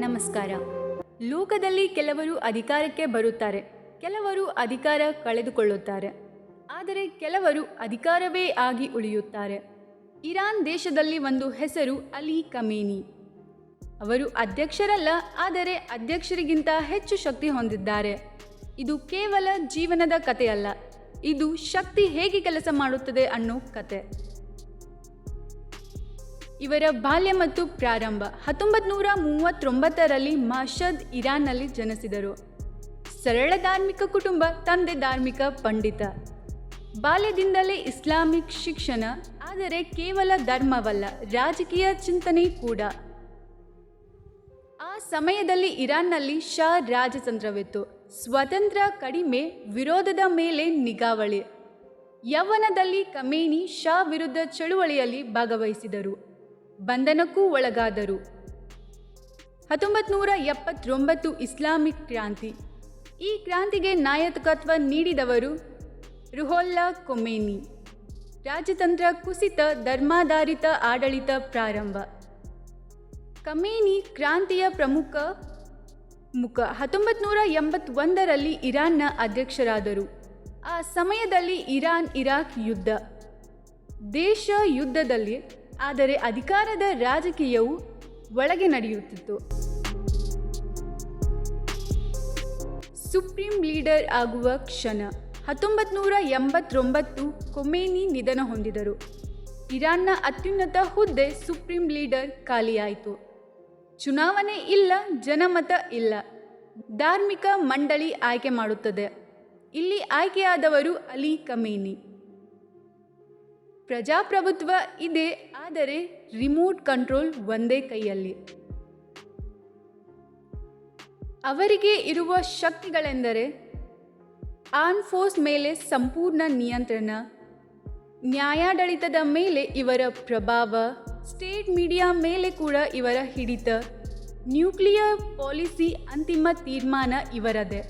ನಮಸ್ಕಾರ. ಲೋಕದಲ್ಲಿ ಕೆಲವರು ಅಧಿಕಾರಕ್ಕೆ ಬರುತ್ತಾರೆ, ಕೆಲವರು ಅಧಿಕಾರ ಕಳೆದುಕೊಳ್ಳುತ್ತಾರೆ, ಆದರೆ ಕೆಲವರು ಅಧಿಕಾರವೇ ಆಗಿ ಉಳಿಯುತ್ತಾರೆ. ಇರಾನ್ ದೇಶದಲ್ಲಿ ಒಂದು ಹೆಸರು ಅಲಿ ಖಮೇನಿ. ಅವರು ಅಧ್ಯಕ್ಷರಲ್ಲ, ಆದರೆ ಅಧ್ಯಕ್ಷರಿಗಿಂತ ಹೆಚ್ಚು ಶಕ್ತಿ ಹೊಂದಿದ್ದಾರೆ. ಇದು ಕೇವಲ ಜೀವನದ ಕಥೆಯಲ್ಲ, ಇದು ಶಕ್ತಿ ಹೇಗೆ ಕೆಲಸ ಮಾಡುತ್ತದೆ ಅನ್ನೋ ಕತೆ. ಇವರ ಬಾಲ್ಯ ಮತ್ತು ಪ್ರಾರಂಭ 1939ರಲ್ಲಿ ಮಶಹದ್, ಇರಾನ್ನಲ್ಲಿ ಜನಿಸಿದರು. ಸರಳ ಧಾರ್ಮಿಕ ಕುಟುಂಬ, ತಂದೆ ಧಾರ್ಮಿಕ ಪಂಡಿತ. ಬಾಲ್ಯದಿಂದಲೇ ಇಸ್ಲಾಮಿಕ್ ಶಿಕ್ಷಣ, ಆದರೆ ಕೇವಲ ಧರ್ಮವಲ್ಲ, ರಾಜಕೀಯ ಚಿಂತನೆ ಕೂಡ. ಆ ಸಮಯದಲ್ಲಿ ಇರಾನ್ನಲ್ಲಿ ಶಾ ರಾಜತಂತ್ರವಿತ್ತು. ಸ್ವತಂತ್ರ ಕಡಿಮೆ, ವಿರೋಧದ ಮೇಲೆ ನಿಗಾವಳಿ. ಯೌವನದಲ್ಲಿ ಖಮೇನಿ ಶಾ ವಿರುದ್ಧ ಚಳುವಳಿಯಲ್ಲಿ ಭಾಗವಹಿಸಿದರು, ಬಂಧನಕ್ಕೂ ಒಳಗಾದರು. 1979 ಇಸ್ಲಾಮಿಕ್ ಕ್ರಾಂತಿ. ಈ ಕ್ರಾಂತಿಗೆ ನಾಯಕತ್ವ ನೀಡಿದವರು ರುಹೊಲ್ಲಾ ಖೊಮೇನಿ. ರಾಜತಂತ್ರ ಕುಸಿತ, ಧರ್ಮಾಧಾರಿತ ಆಡಳಿತ ಪ್ರಾರಂಭ. ಖಮೇನಿ ಕ್ರಾಂತಿಯ ಪ್ರಮುಖ ಮುಖ. 1981ರಲ್ಲಿ ಇರಾನ್ನ ಅಧ್ಯಕ್ಷರಾದರು. ಆ ಸಮಯದಲ್ಲಿ ಇರಾನ್-ಇರಾಕ್ ಯುದ್ಧ. ದೇಶ ಯುದ್ಧದಲ್ಲಿ, ಆದರೆ ಅಧಿಕಾರದ ರಾಜಕೀಯವು ಒಳಗೆ ನಡೆಯುತ್ತಿತ್ತು. ಸುಪ್ರೀಂ ಲೀಡರ್ ಆಗುವ ಕ್ಷಣ. 1989 ಖೊಮೇನಿ ನಿಧನ ಹೊಂದಿದರು. ಇರಾನ್ನ ಅತ್ಯುನ್ನತ ಹುದ್ದೆ ಸುಪ್ರೀಂ ಲೀಡರ್ ಖಾಲಿಯಾಯಿತು. ಚುನಾವಣೆ ಇಲ್ಲ, ಜನಮತ ಇಲ್ಲ, ಧಾರ್ಮಿಕ ಮಂಡಳಿ ಆಯ್ಕೆ ಮಾಡುತ್ತದೆ. ಇಲ್ಲಿ ಆಯ್ಕೆಯಾದವರು ಅಲಿ ಖಮೇನಿ. ಪ್ರಜಾಪ್ರಭುತ್ವ ಇದೆ, ಆದರೆ ರಿಮೋಟ್ ಕಂಟ್ರೋಲ್ ಒಂದೇ ಕೈಯಲ್ಲಿ. ಅವರಿಗೆ ಇರುವ ಶಕ್ತಿಗಳೆಂದರೆ ಆರ್ಮ್ ಫೋರ್ಸ್ ಮೇಲೆ ಸಂಪೂರ್ಣ ನಿಯಂತ್ರಣ, ನ್ಯಾಯಾಡಳಿತದ ಮೇಲೆ ಇವರ ಪ್ರಭಾವ, ಸ್ಟೇಟ್ ಮೀಡಿಯಾ ಮೇಲೆ ಕೂಡ ಇವರ ಹಿಡಿತ, ನ್ಯೂಕ್ಲಿಯರ್ ಪಾಲಿಸಿ ಅಂತಿಮ ತೀರ್ಮಾನ ಇವರದೇ.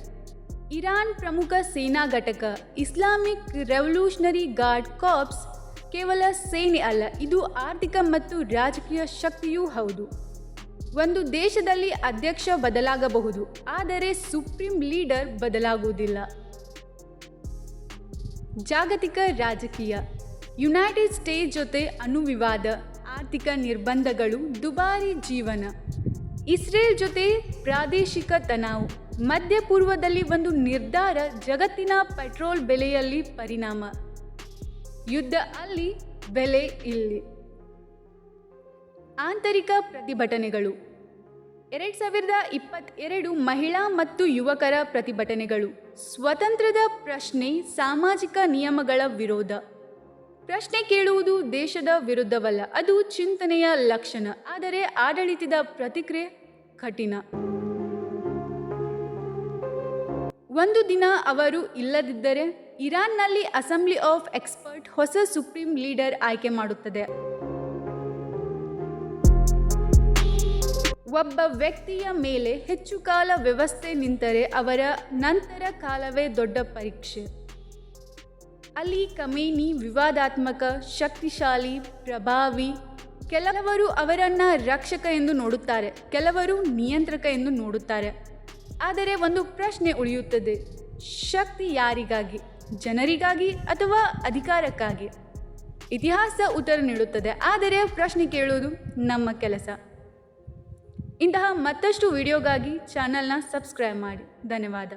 ಇರಾನ್ ಪ್ರಮುಖ ಸೇನಾ ಘಟಕ. ಇಸ್ಲಾಮಿಕ್ ರೆವಲ್ಯೂಷನರಿ ಗಾರ್ಡ್ ಕಾರ್ಪ್ಸ್ ಕೇವಲ ಸೇನೆ ಅಲ್ಲ, ಇದು ಆರ್ಥಿಕ ಮತ್ತು ರಾಜಕೀಯ ಶಕ್ತಿಯೂ ಹೌದು. ಒಂದು ದೇಶದಲ್ಲಿ ಅಧ್ಯಕ್ಷ ಬದಲಾಗಬಹುದು, ಆದರೆ ಸುಪ್ರೀಂ ಲೀಡರ್ ಬದಲಾಗುವುದಿಲ್ಲ. ಜಾಗತಿಕ ರಾಜಕೀಯ. ಯುನೈಟೆಡ್ ಸ್ಟೇಟ್ಸ್ ಜೊತೆ ಅಣುವಿವಾದ, ಆರ್ಥಿಕ ನಿರ್ಬಂಧಗಳು, ದುಬಾರಿ ಜೀವನ. ಇಸ್ರೇಲ್ ಜೊತೆ ಪ್ರಾದೇಶಿಕ ತನಾವು. ಮಧ್ಯಪೂರ್ವದಲ್ಲಿ ಒಂದು ನಿರ್ಧಾರ, ಜಗತ್ತಿನ ಪೆಟ್ರೋಲ್ ಬೆಲೆಯಲ್ಲಿ ಪರಿಣಾಮ. ಯುದ್ಧ ಅಲ್ಲಿ, ಬೆಲೆ ಇಲ್ಲಿ. ಆಂತರಿಕ ಪ್ರತಿಭಟನೆಗಳು. 2022 ಮಹಿಳಾ ಮತ್ತು ಯುವಕರ ಪ್ರತಿಭಟನೆಗಳು. ಸ್ವತಂತ್ರದ ಪ್ರಶ್ನೆ, ಸಾಮಾಜಿಕ ನಿಯಮಗಳ ವಿರೋಧ. ಪ್ರಶ್ನೆ ಕೇಳುವುದು ದೇಶದ ವಿರುದ್ಧವಲ್ಲ, ಅದು ಚಿಂತನೆಯ ಲಕ್ಷಣ, ಆದರೆ ಆಡಳಿತದ ಪ್ರತಿಕ್ರಿಯೆ ಕಠಿಣ. ಒಂದು ದಿನ ಅವರು ಇಲ್ಲದಿದ್ದರೆ, ಇರಾನ್ನಲ್ಲಿ ಅಸೆಂಬ್ಲಿ ಆಫ್ ಎಕ್ಸ್ಪರ್ಟ್ ಹೊಸ ಸುಪ್ರೀಂ ಲೀಡರ್ ಆಯ್ಕೆ ಮಾಡುತ್ತದೆ. ಒಬ್ಬ ವ್ಯಕ್ತಿಯ ಮೇಲೆ ಹೆಚ್ಚು ಕಾಲ ವ್ಯವಸ್ಥೆ ನಿಂತರೆ ಅವರ ನಂತರ ಕಾಲವೇ ದೊಡ್ಡ ಪರೀಕ್ಷೆ. ಅಲಿ ಖಮೇನಿ ವಿವಾದಾತ್ಮಕ, ಶಕ್ತಿಶಾಲಿ, ಪ್ರಭಾವಿ. ಕೆಲವರು ಅವರನ್ನು ರಕ್ಷಕ ಎಂದು ನೋಡುತ್ತಾರೆ, ಕೆಲವರು ನಿಯಂತ್ರಕ ಎಂದು ನೋಡುತ್ತಾರೆ. ಆದರೆ ಒಂದು ಪ್ರಶ್ನೆ ಉಳಿಯುತ್ತದೆ, ಶಕ್ತಿ ಯಾರಿಗಾಗಿ? ಜನರಿಗಾಗಿ ಅಥವಾ ಅಧಿಕಾರಕ್ಕಾಗಿ? ಇತಿಹಾಸ ಉತ್ತರ ನೀಡುತ್ತದೆ, ಆದರೆ ಪ್ರಶ್ನೆ ಕೇಳುವುದು ನಮ್ಮ ಕೆಲಸ. ಇಂತಹ ಮತ್ತಷ್ಟು ವಿಡಿಯೋಗಾಗಿ ಚಾನಲ್ನ ಸಬ್ಸ್ಕ್ರೈಬ್ ಮಾಡಿ. ಧನ್ಯವಾದ.